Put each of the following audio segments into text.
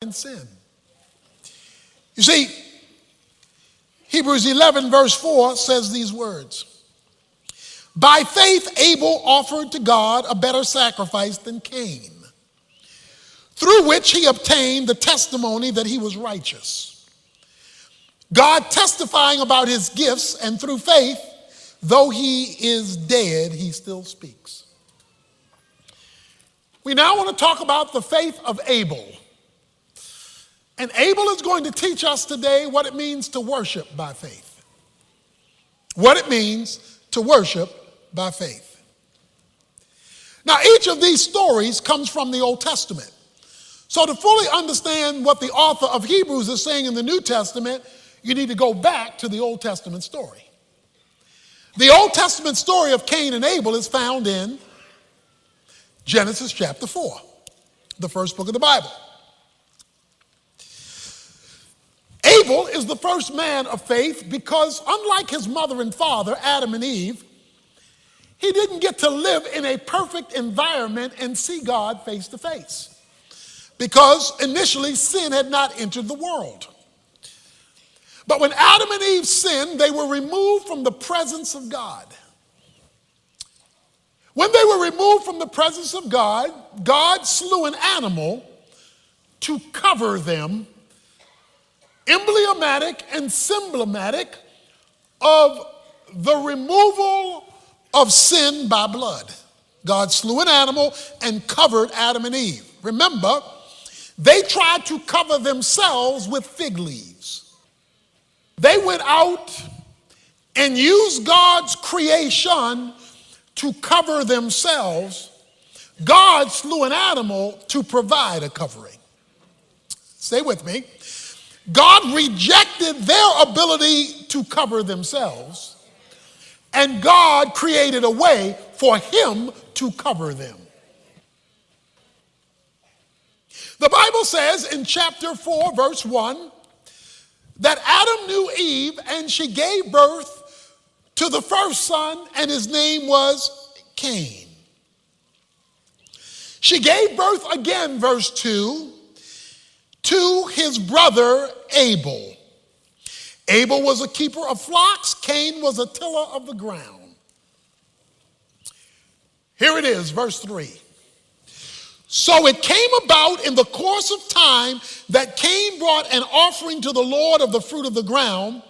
in sin. You see, Hebrews 11 verse 4 says these words. By faith Abel offered to God a better sacrifice than Cain, through which he obtained the testimony that he was righteous. God testifying about his gifts, and through faith, though he is dead, he still speaks. We now want to talk about the faith of Abel. And Abel is going to teach us today what it means to worship by faith. What it means to worship by faith. Now, each of these stories comes from the Old Testament. So to fully understand what the author of Hebrews is saying in the New Testament, you need to go back to the Old Testament story. The Old Testament story of Cain and Abel is found in Genesis chapter 4, the first book of the Bible. Abel is the first man of faith because, unlike his mother and father, Adam and Eve, he didn't get to live in a perfect environment and see God face to face, because initially sin had not entered the world. But when Adam and Eve sinned, they were removed from the presence of God. When they were removed from the presence of God, God slew an animal to cover them, emblematic and symbolic of the removal of sin by blood. God slew an animal and covered Adam and Eve. Remember, they tried to cover themselves with fig leaves. They went out and used God's creation to cover themselves. God slew an animal to provide a covering. Stay with me. God rejected their ability to cover themselves, and God created a way for him to cover them. The Bible says in chapter 4, verse 1, that Adam knew Eve, and she gave birth to the first son, and his name was Cain. She gave birth again, verse 2, to his brother Abel. Abel was a keeper of flocks. Cain was a tiller of the ground. Here it is, verse 3. So it came about in the course of time that Cain brought an offering to the Lord of the fruit of the ground.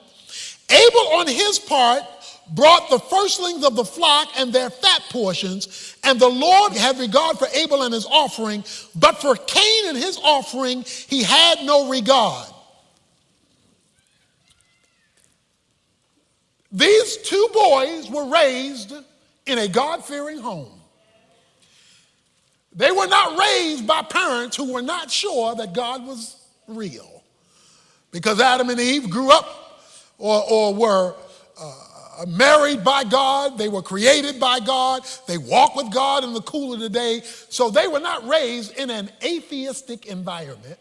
Abel, on his part, brought the firstlings of the flock and their fat portions, and the Lord had regard for Abel and his offering, but for Cain and his offering he had no regard. These two boys were raised in a God-fearing home. They were not raised by parents who were not sure that God was real, because Adam and Eve grew up or were married by God. They were created by God. They walked with God in the cool of the day. So they were not raised in an atheistic environment.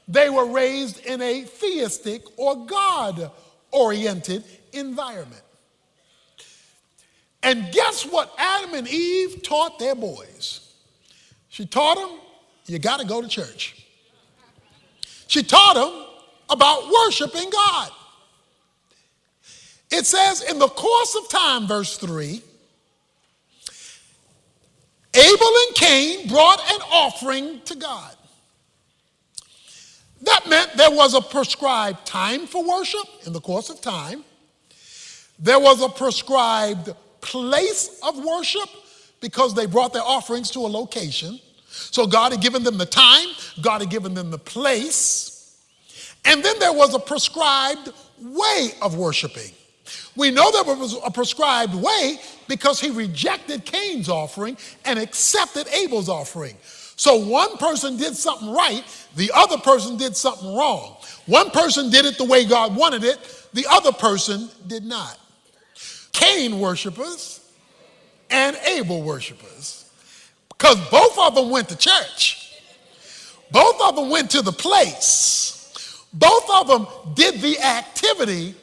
They were raised in a theistic or God-oriented environment. And guess what Adam and Eve taught their boys? She taught them, you got to go to church. She taught them about worshiping God. It says in the course of time, verse 3, Abel and Cain brought an offering to God. That meant there was a prescribed time for worship in the course of time. There was a prescribed place of worship because they brought their offerings to a location. So God had given them the time, God had given them the place, and then there was a prescribed way of worshiping. We know there was a prescribed way because he rejected Cain's offering and accepted Abel's offering. So one person did something right, the other person did something wrong. One person did it the way God wanted it, the other person did not. Cain worshipers and Abel worshipers, because both of them went to church. Both of them went to the place. Both of them did the activity,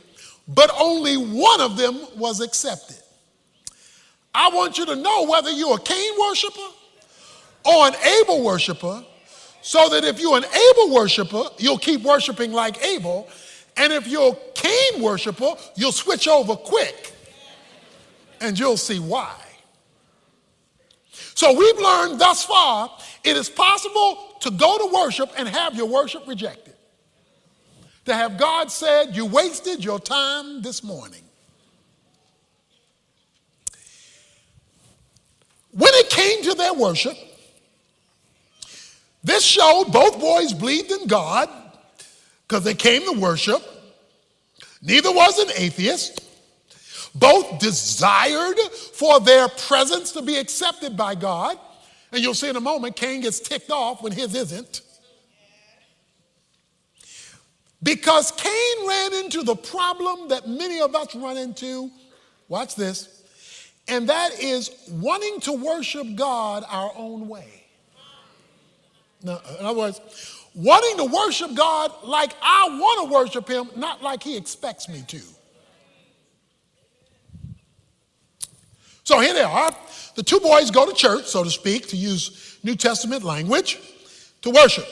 but only one of them was accepted. I want you to know, whether you're a Cain worshiper or an Abel worshiper, So that if you're an Abel worshiper, you'll keep worshiping like Abel. And if you're a Cain worshiper, you'll switch over quick. And you'll see why. So we've learned thus far, it is possible to go to worship and have your worship rejected. To have God said, you wasted your time this morning. When it came to their worship, this showed both boys believed in God because they came to worship. Neither was an atheist. Both desired for their presence to be accepted by God. And you'll see in a moment, Cain gets ticked off when his isn't. Because Cain ran into the problem that many of us run into, watch this, and that is wanting to worship God our own way. Now, in other words, wanting to worship God like I want to worship him, not like he expects me to. So here they are. The two boys go to church, so to speak, to use New Testament language, to worship.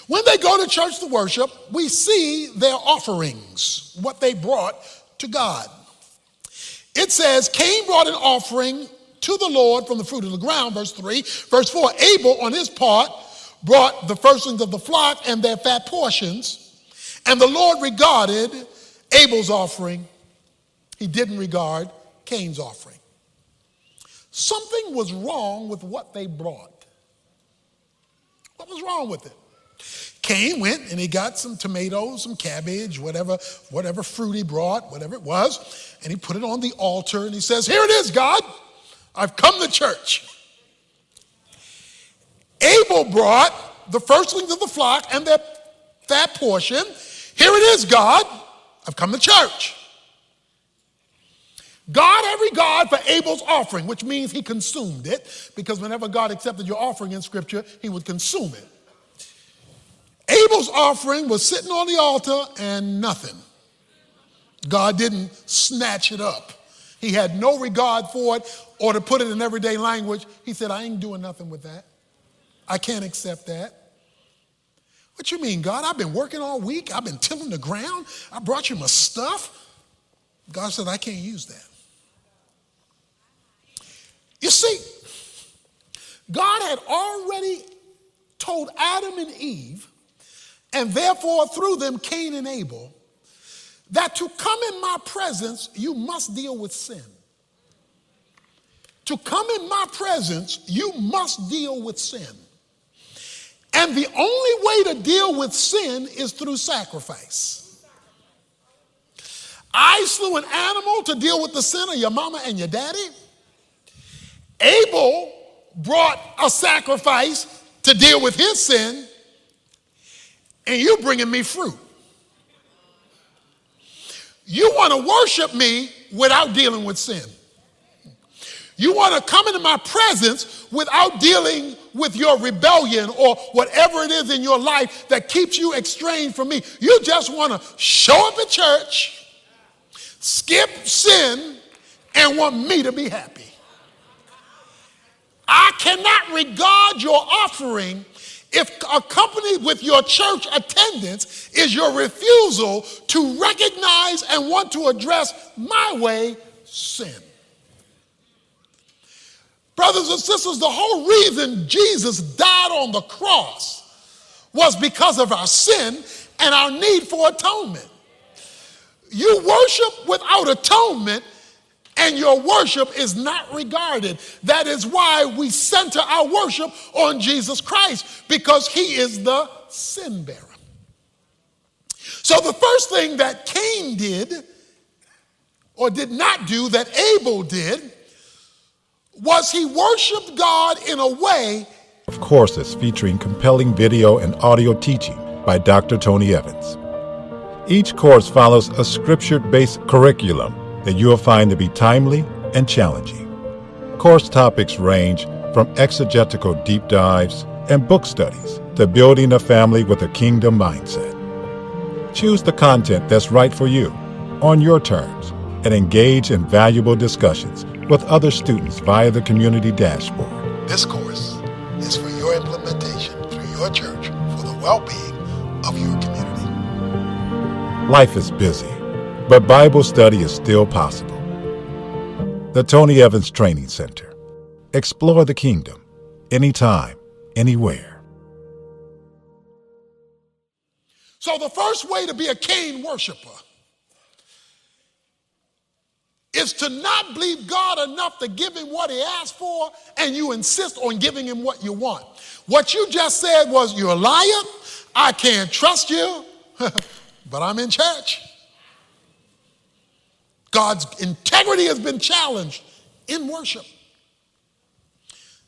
When they go to church to worship, we see their offerings, what they brought to God. It says, Cain brought an offering to the Lord from the fruit of the ground, verse 3. Verse 4, Abel, on his part, brought the firstlings of the flock and their fat portions. And the Lord regarded Abel's offering. He didn't regard Cain's offering. Something was wrong with what they brought. What was wrong with it? Cain went and he got some tomatoes, some cabbage, whatever fruit he brought, whatever it was, and he put it on the altar and he says, here it is, God, I've come to church. Abel brought the firstlings of the flock and their fat portion. Here it is, God, I've come to church. God had regard for Abel's offering, which means he consumed it, because whenever God accepted your offering in Scripture, he would consume it. Abel's offering was sitting on the altar and nothing. God didn't snatch it up. He had no regard for it, or to put it in everyday language, he said, I ain't doing nothing with that. I can't accept that. What you mean, God? I've been working all week. I've been tilling the ground. I brought you my stuff. God said, I can't use that. You see, God had already told Adam and Eve, and therefore through them Cain and Abel, that to come in my presence, you must deal with sin. To come in my presence, you must deal with sin. And the only way to deal with sin is through sacrifice. I slew an animal to deal with the sin of your mama and your daddy. Abel brought a sacrifice to deal with his sin, and you're bringing me fruit. You want to worship me without dealing with sin. You want to come into my presence without dealing with your rebellion or whatever it is in your life that keeps you estranged from me. You just want to show up at church, skip sin, and want me to be happy. I cannot regard your offering if accompanied with your church attendance is your refusal to recognize and want to address my way, sin. Brothers and sisters, the whole reason Jesus died on the cross was because of our sin and our need for atonement. You worship without atonement, and your worship is not regarded. That is why we center our worship on Jesus Christ, because he is the sin bearer. So the first thing that Cain did, or did not do, that Abel did, was he worshiped God in a way. Of courses featuring compelling video and audio teaching by Dr. Tony Evans. Each course follows a scripture-based curriculum that you will find to be timely and challenging. Course topics range from exegetical deep dives and book studies to building a family with a kingdom mindset. Choose the content that's right for you, on your terms, and engage in valuable discussions with other students via the community dashboard. This course is for your implementation. well-being of your community. Life is busy, but Bible study is still possible. The Tony Evans Training Center. Explore the kingdom, anytime, anywhere. So the first way to be a Cain worshiper is to not believe God enough to give him what he asked for, and you insist on giving him what you want. What you just said was, you're a liar, I can't trust you, but I'm in church. God's integrity has been challenged in worship.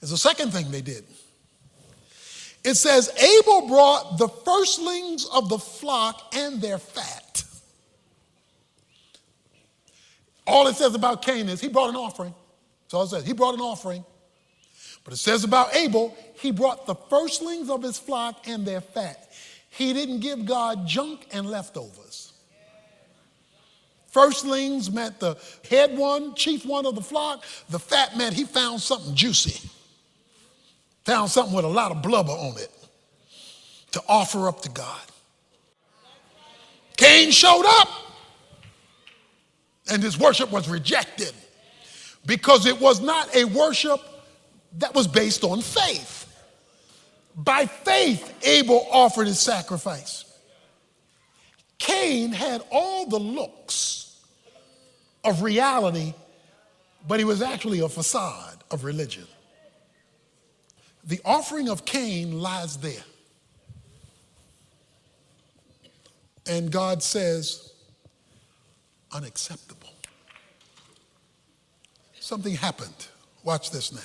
There's a second thing they did. It says, Abel brought the firstlings of the flock and their fat. All it says about Cain is he brought an offering. That's all it says. He brought an offering. But it says about Abel, he brought the firstlings of his flock and their fat. He didn't give God junk and leftovers. Firstlings meant the head one, chief one of the flock. The fat meant he found something juicy. Found something with a lot of blubber on it to offer up to God. Cain showed up, and his worship was rejected because it was not a worship that was based on faith. By faith, Abel offered his sacrifice. Cain had all the looks of reality, but he was actually a facade of religion. The offering of Cain lies there. And God says, unacceptable. Something happened. Watch this now.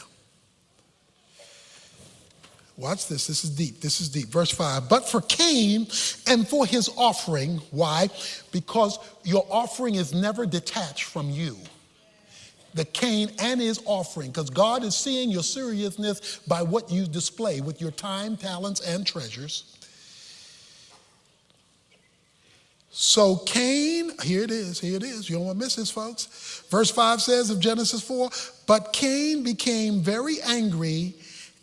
Watch this. This is deep. This is deep. Verse 5. But for Cain and for his offering, why? Because your offering is never detached from you. The Cain and his offering, because God is seeing your seriousness by what you display with your time, talents, and treasures. So Cain, here it is, you don't want to miss this, folks. Verse 5 says of Genesis 4, but Cain became very angry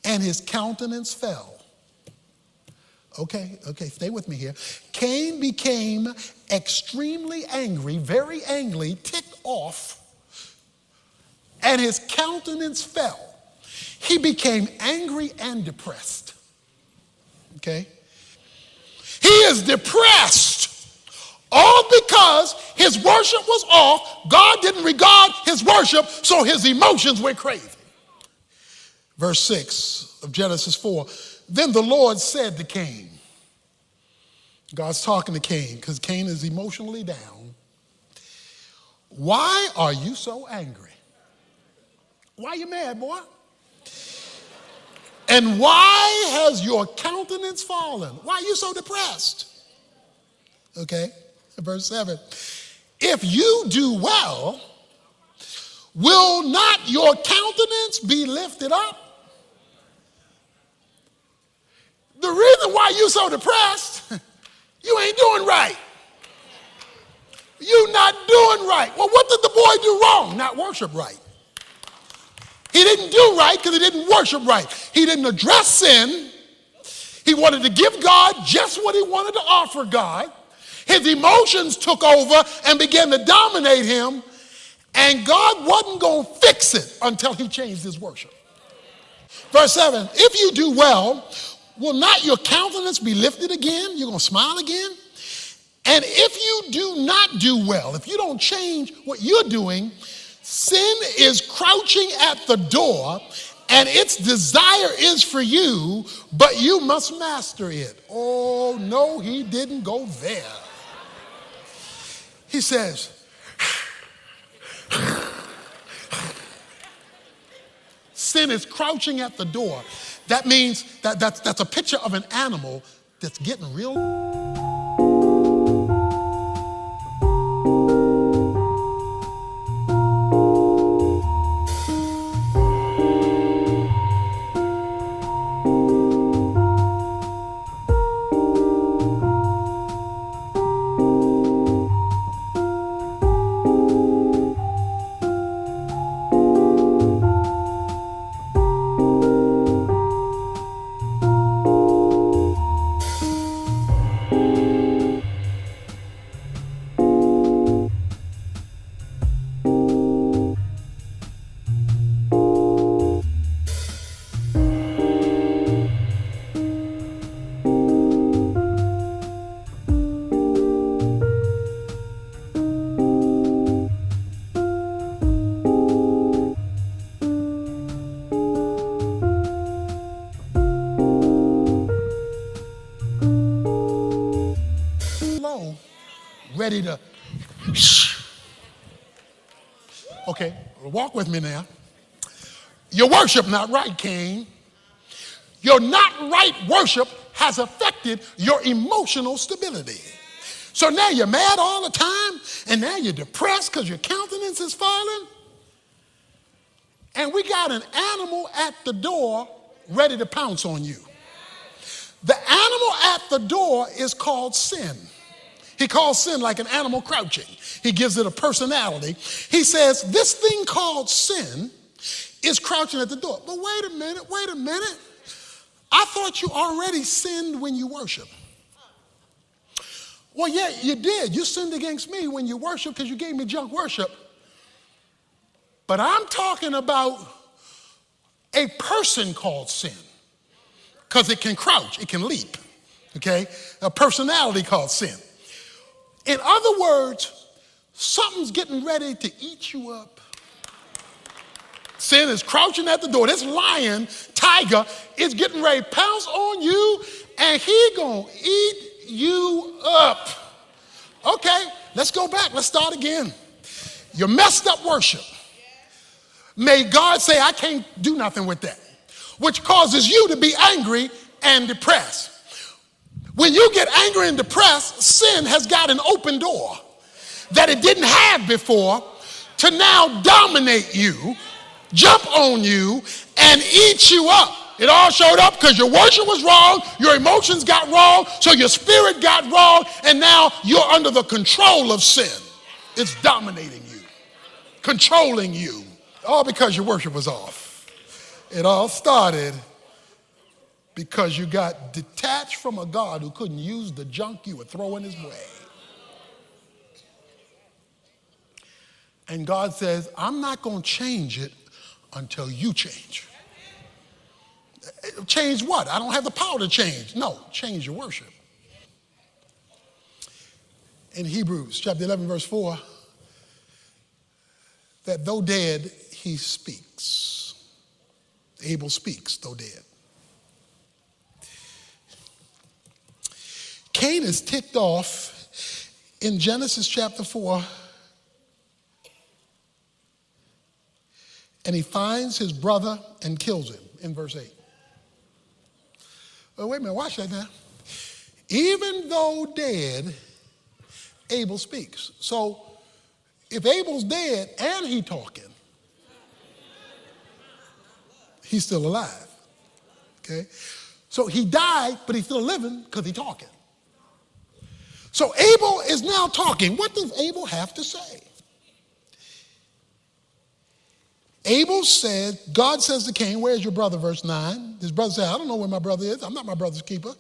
and his countenance fell. Okay, stay with me here. Cain became extremely angry, very angry, ticked off, and his countenance fell. He became angry and depressed. Okay? He is depressed. All because his worship was off. God didn't regard his worship, so his emotions went crazy. Verse 6 of Genesis 4. Then the Lord said to Cain, God's talking to Cain because Cain is emotionally down. Why are you so angry? Why are you mad, boy? And why has your countenance fallen? Why are you so depressed? Okay, verse 7. If you do well, will not your countenance be lifted up? The reason why you're so depressed, you ain't doing right. You're not doing right. Well, what did the boy do wrong? Not worship right. He didn't do right because he didn't worship right. He didn't address sin. He wanted to give God just what he wanted to offer God. His emotions took over and began to dominate him, and God wasn't going to fix it until he changed his worship. Verse 7, if you do well, will not your countenance be lifted again? You're going to smile again? And if you do not do well, if you don't change what you're doing, sin is crouching at the door, and its desire is for you, but you must master it. Oh, no, he didn't go there. He says, sin is crouching at the door. That means that's a picture of an animal that's getting real. ready to. Okay, walk with me now. Your worship not right, Cain. Your not right worship has affected your emotional stability. So now you're mad all the time, and now you're depressed because your countenance is falling. And we got an animal at the door ready to pounce on you. The animal at the door is called sin. He calls sin like an animal crouching. He gives it a personality. He says, this thing called sin is crouching at the door. But wait a minute. I thought you already sinned when you worship. Well, yeah, you did. You sinned against me when you worship because you gave me junk worship. But I'm talking about a person called sin because it can crouch, it can leap, okay? A personality called sin. In other words, something's getting ready to eat you up. Sin is crouching at the door. This lion, tiger, is getting ready to pounce on you, and he gonna eat you up. Okay, let's go back. Let's start again. You messed up worship. May God say, I can't do nothing with that, which causes you to be angry and depressed. When you get angry and depressed, sin has got an open door that it didn't have before to now dominate you, jump on you, and eat you up. It all showed up because your worship was wrong, your emotions got wrong, so your spirit got wrong, and now you're under the control of sin. It's dominating you, controlling you, all because your worship was off. It all started because you got detached from a God who couldn't use the junk you were throwing his way. And God says, I'm not going to change it until you change. Change what? I don't have the power to change. No, change your worship. In Hebrews chapter 11, verse 4, that though dead, he speaks. Abel speaks, though dead. Cain is ticked off in Genesis chapter 4, and he finds his brother and kills him in verse 8. Oh, wait a minute, watch that now. Even though dead, Abel speaks. So if Abel's dead and he talking, he's still alive. Okay? So he died, but he's still living because he's talking. So Abel is now talking. What does Abel have to say? Abel said, God says to Cain, where's your brother, verse 9? His brother said, I don't know where my brother is. I'm not my brother's keeper.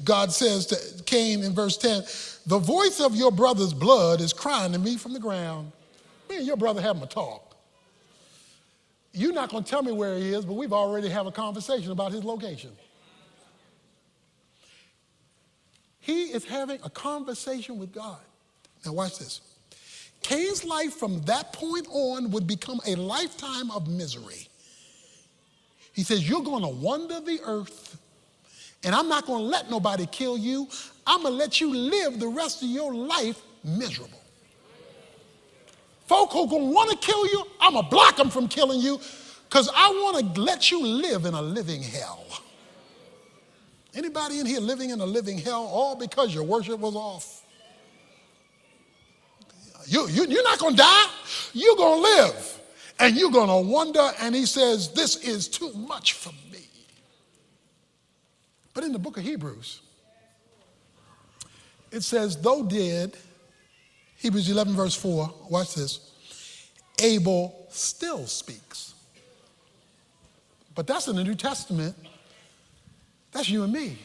God says to Cain in verse 10, the voice of your brother's blood is crying to me from the ground. Me and your brother having a talk. You're not going to tell me where he is, but we've already had a conversation about his location. He is having a conversation with God. Now watch this. Cain's life from that point on would become a lifetime of misery. He says, you're going to wander the earth, and I'm not going to let nobody kill you. I'm going to let you live the rest of your life miserable. Folk who are going to want to kill you, I'm going to block them from killing you because I want to let you live in a living hell. Anybody in here living in a living hell all because your worship was off? You're not going to die. You're going to live. And you're going to wonder. And he says, this is too much for me. But in the book of Hebrews, it says, though dead, Hebrews 11 verse 4, watch this, Abel still speaks. But that's in the New Testament. That's you and me.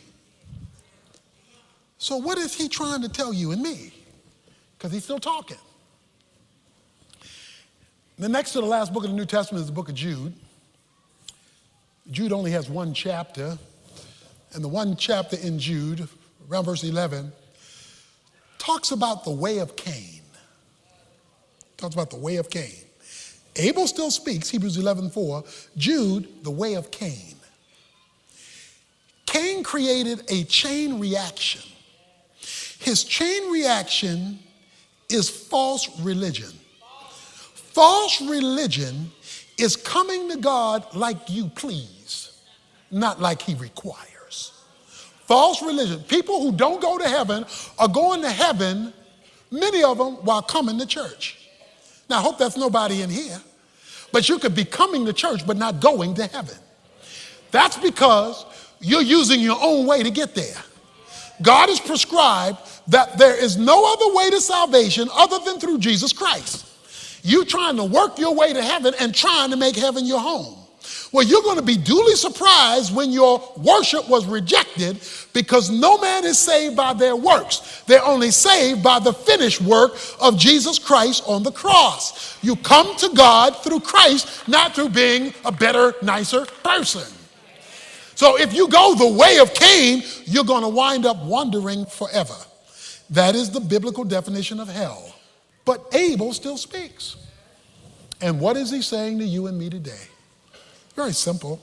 So what is he trying to tell you and me? Because he's still talking. The next to the last book of the New Testament is the book of Jude. Jude only has one chapter. And the one chapter in Jude, around verse 11, talks about the way of Cain. Talks about the way of Cain. Abel still speaks, Hebrews 11:4. Jude, the way of Cain. Cain created a chain reaction. His chain reaction is false religion. False religion is coming to God like you please, not like he requires. False religion. People who don't go to heaven are going to heaven, many of them, while coming to church. Now, I hope that's nobody in here, but you could be coming to church but not going to heaven. That's because you're using your own way to get there. God has prescribed that there is no other way to salvation other than through Jesus Christ. You trying to work your way to heaven and trying to make heaven your home. Well, you're going to be duly surprised when your worship was rejected, because no man is saved by their works. They're only saved by the finished work of Jesus Christ on the cross. You come to God through Christ, not through being a better, nicer person. So if you go the way of Cain, you're going to wind up wandering forever. That is the biblical definition of hell. But Abel still speaks. And what is he saying to you and me today? Very simple.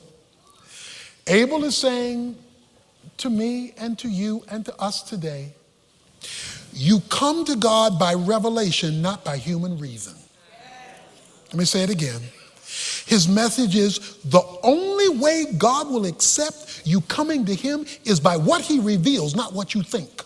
Abel is saying to me and to you and to us today, you come to God by revelation, not by human reason. Let me say it again. His message is the only way God will accept you coming to him is by what he reveals, not what you think,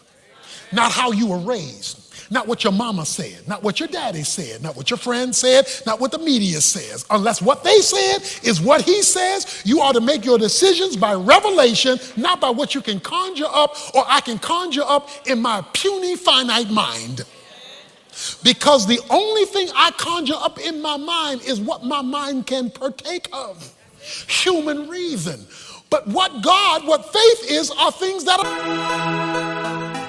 not how you were raised, not what your mama said, not what your daddy said, not what your friend said, not what the media says. Unless what they said is what he says, you ought to make your decisions by revelation, not by what you can conjure up or I can conjure up in my puny, finite mind. Because the only thing I conjure up in my mind is what my mind can partake of. Human reason. But what faith is, are things that are...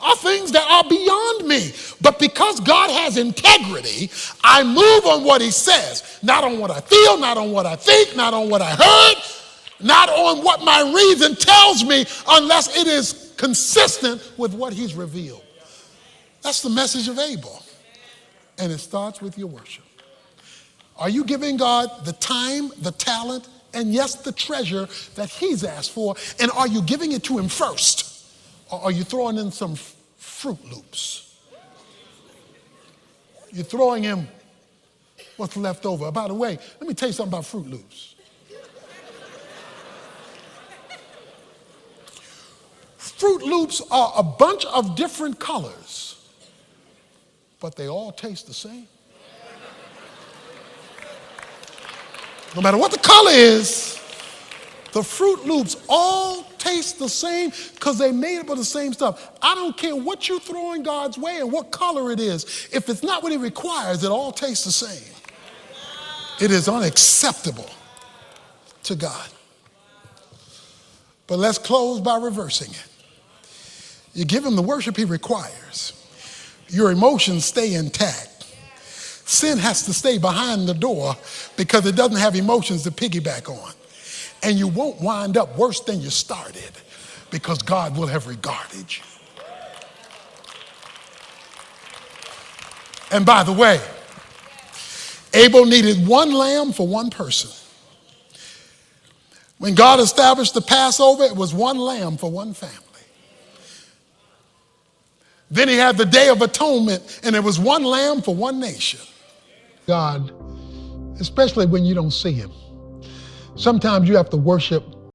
are things that are beyond me. But because God has integrity, I move on what he says, not on what I feel, not on what I think, not on what I heard, not on what my reason tells me, unless it is consistent with what he's revealed. That's the message of Abel. And it starts with your worship. Are you giving God the time, the talent, and yes, the treasure that he's asked for? And are you giving it to him first? Or are you throwing in some Fruit Loops? You're throwing him what's left over. By the way, let me tell you something about Fruit Loops. Fruit Loops are a bunch of different colors, but they all taste the same. No matter what the color is, the Fruit Loops all taste the same because they made up of the same stuff. I don't care what you're throwing God's way and what color it is. If it's not what he requires, it all tastes the same. It is unacceptable to God. But let's close by reversing it. You give him the worship he requires. Your emotions stay intact. Sin has to stay behind the door because it doesn't have emotions to piggyback on. And you won't wind up worse than you started because God will have regarded you. And by the way, Abel needed one lamb for one person. When God established the Passover, it was one lamb for one family. Then he had the Day of Atonement, and it was one lamb for one nation. God, especially when you don't see him, sometimes you have to worship